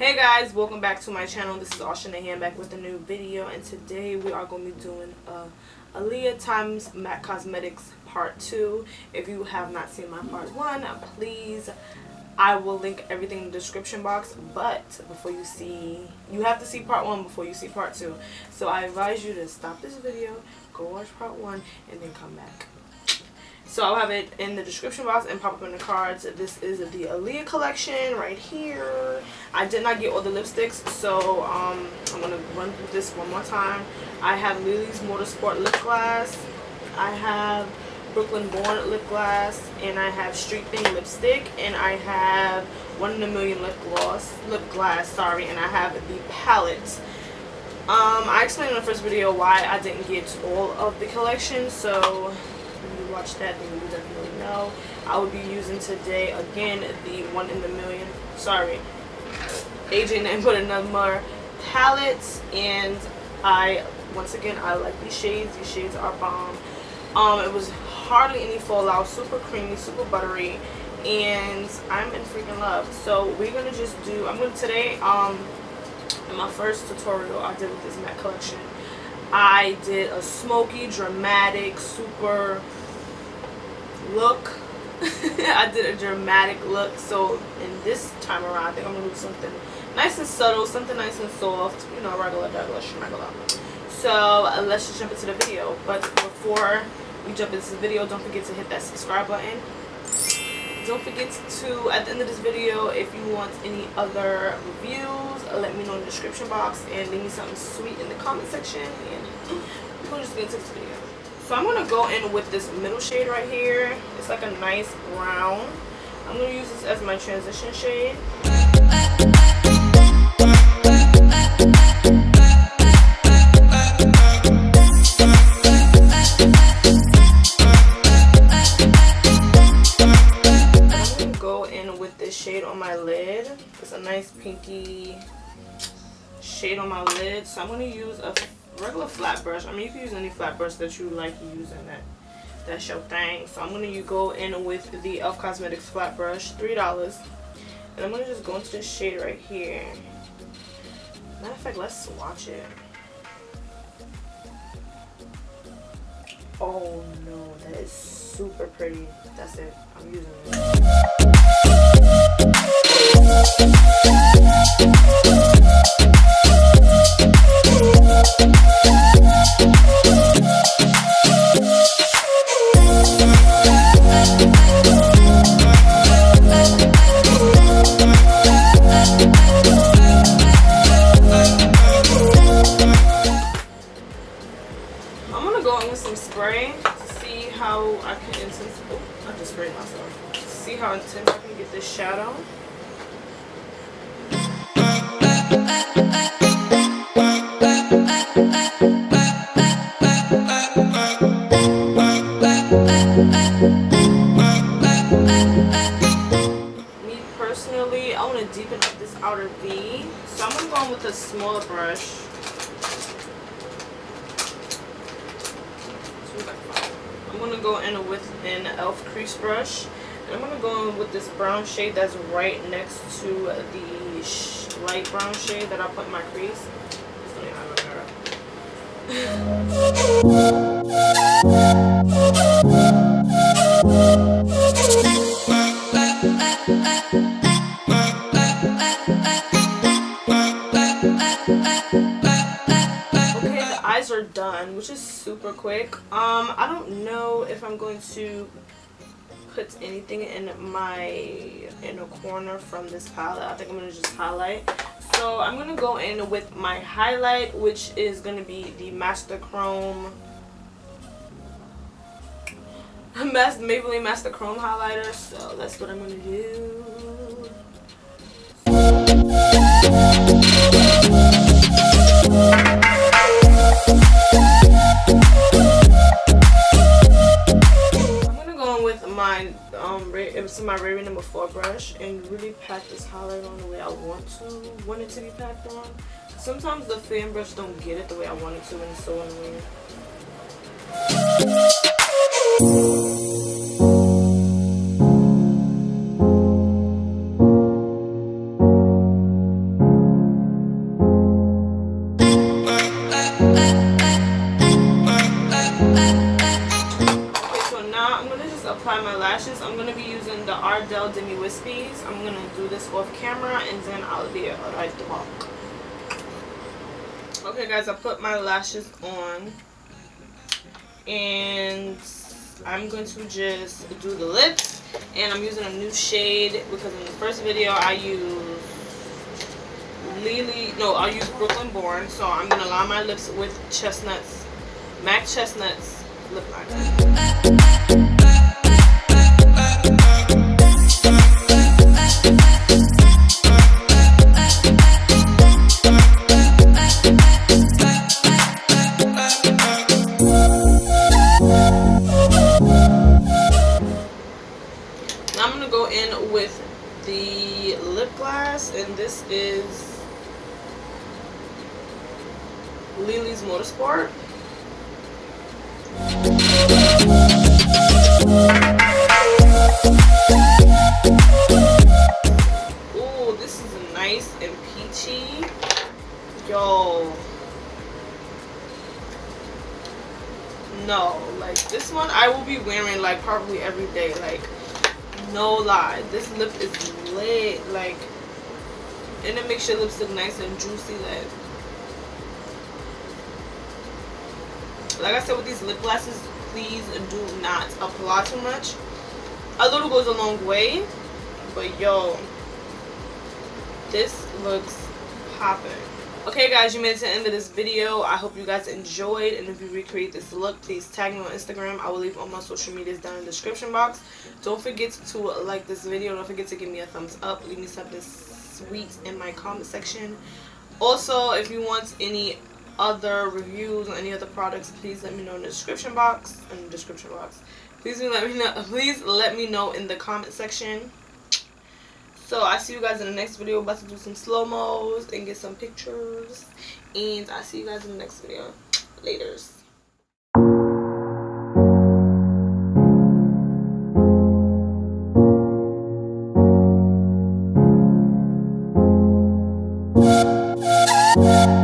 Hey guys, welcome back to my channel. This is Aaliyah back with a new video, and today we are going to be doing Aaliyah times MAC Cosmetics part 2. If you have not seen my part 1, please, I will link everything in the description box. But before you have to see part 1 before you see part 2. So I advise you to stop this video, go watch part 1, and then come back. So I'll have it in the description box and pop up in the cards. This is the Aaliyah collection right here. I did not get all the lipsticks, so I'm going to run through this one more time. I have Lily's Motorsport lip gloss. I have Brooklyn Born lip gloss. And I have Street Thing lipstick. And I have 1 in a Million lip gloss, and I have the palette. I explained in the first video why I didn't get all of the collection, so watch that, then you definitely know. I will be using today again the 1 in a Million, AJ and put another palettes, and once again I like these shades. These shades are bomb. It was hardly any fallout, super creamy, super buttery, and I'm in freaking love. So we're gonna just do, today in my first tutorial I did with this MAC collection, I did a smoky, dramatic, super look. I did a dramatic look. So in this time around, I think I'm gonna do something nice and subtle, something nice and soft, you know, regular schmegula. So let's just jump into the video. But before we jump into the video, don't forget to hit that subscribe button. Don't forget to, at the end of this video, if you want any other reviews, let me know in the description box, and leave me something sweet in the comment section, and we're gonna just get into this video. So I'm going to go in with this middle shade right here. It's like a nice brown. I'm going to use this as my transition shade. I'm going to go in with this shade on my lid. It's a nice pinky shade on my lid. So I'm going to use a regular flat brush. I mean, you can use any flat brush that you like using. That's your thing. So I'm gonna go in with the e.l.f. Cosmetics flat brush, $3, and I'm gonna just go into this shade right here. Matter of fact, let's swatch it. Oh no, that is super pretty. That's it. I'm using it. See how intense I can get this shadow. Me personally, I want to deepen up this outer V, so I'm going to go in with a smaller brush. I'm going to go in with an e.l.f. crease brush. And I'm going to go in with this brown shade that's right next to the light brown shade that I put in my crease. Just don't even have a mirror. Okay, the eyes are done, which is super quick. I don't know if I'm going to put anything in my inner corner from this palette. I think I'm gonna just highlight. So I'm gonna go in with my highlight, which is gonna be the Maybelline Master Chrome highlighter. So that's what I'm gonna do. My Raven number 4 brush and really pack this highlight on the way I want it to be packed on. Sometimes the fan brush don't get it the way I want it to, and it's so annoying. lashes, I'm going to be using the Ardell Demi Wispies. I'm going to do this off camera and then I'll be right back. Okay guys, I put my lashes on and I'm going to just do the lips, and I'm using a new shade because in the first video I used I used Brooklyn Born, so I'm going to line my lips with Chestnuts, MAC Chestnuts lip liner. I'm going to go in with the lip glass, and this is Lily's Motorsport. Ooh, this is nice and peachy. Yo. No, like this one I will be wearing like probably every day, like no lie. This lip is lit, like, and it makes your lips look nice and juicy. Like I said, with these lip glosses, please do not apply too much. A little goes a long way, but yo, this looks popping. Okay guys, you made it to the end of this video. I hope you guys enjoyed, and if you recreate this look, please tag me on Instagram. I will leave all my social medias down in the description box. Don't forget to like this video. Don't forget to give me a thumbs up. Leave me something sweet in my comment section. Also, if you want any other reviews on any other products, please let me know in the description box. Please let me know in the comment section. So I see you guys in the next video. About to do some slow-mos and get some pictures. And I see you guys in the next video. Laters. Yeah.